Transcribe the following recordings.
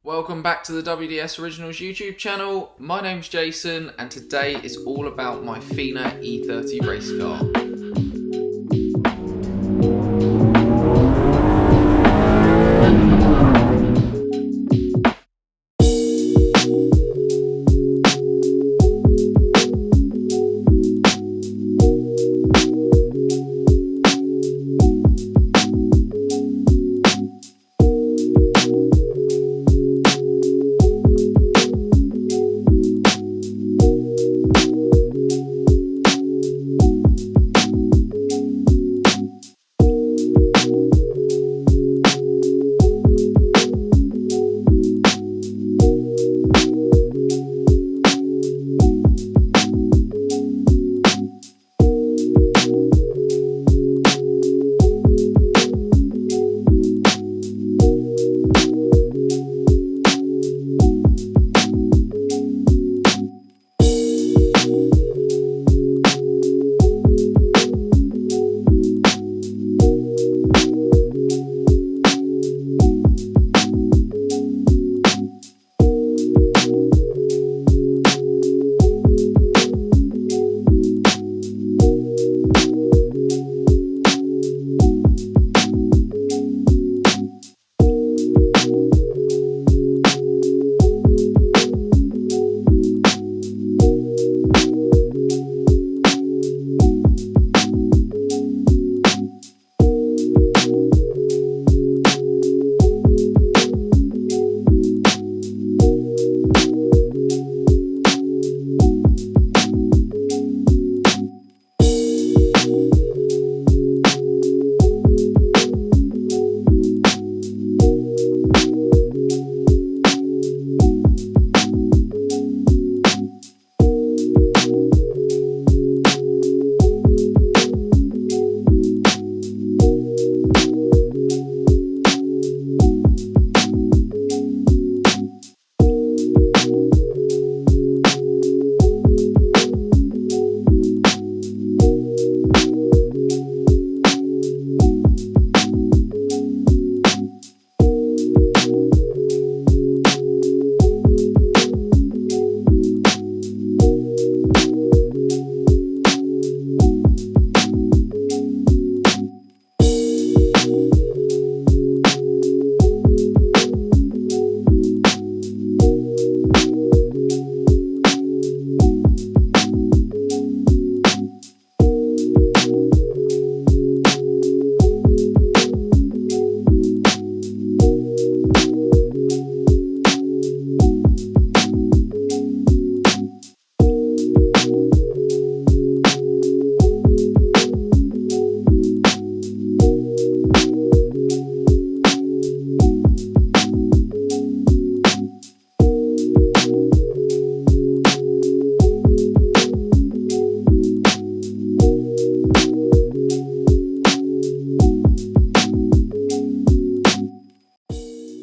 Welcome back to the WDS Originals YouTube channel. My name's Jason and today is all about my FINA E30 race car.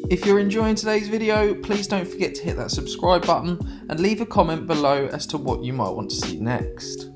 If you're enjoying today's video, please don't forget to hit that subscribe button and leave a comment below as to what you might want to see next.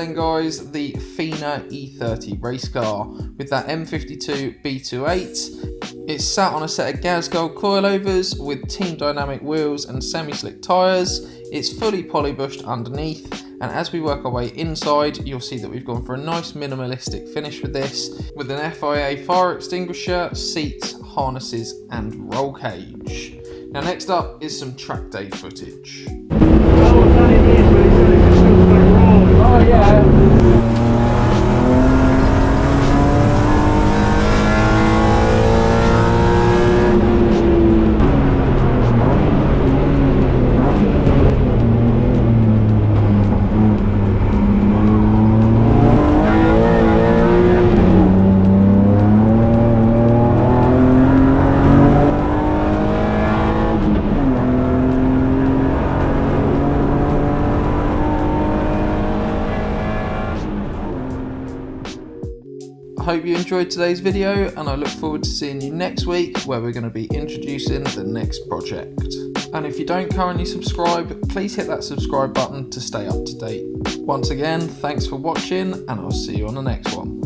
then guys, the FINA E30 race car with that M52B28. It's sat on a set of gas gold coilovers with team dynamic wheels and semi-slick tyres. It's fully polybushed underneath, and as we work our way inside, you'll see that we've gone for a nice minimalistic finish with this, with an FIA fire extinguisher, seats, harnesses and roll cage. Now next up is some track day footage. Oh yeah. I hope you enjoyed today's video, and I look forward to seeing you next week where we're going to be introducing the next project. And if you don't currently subscribe, please hit that subscribe button to stay up to date. Once again, thanks for watching, and I'll see you on the next one.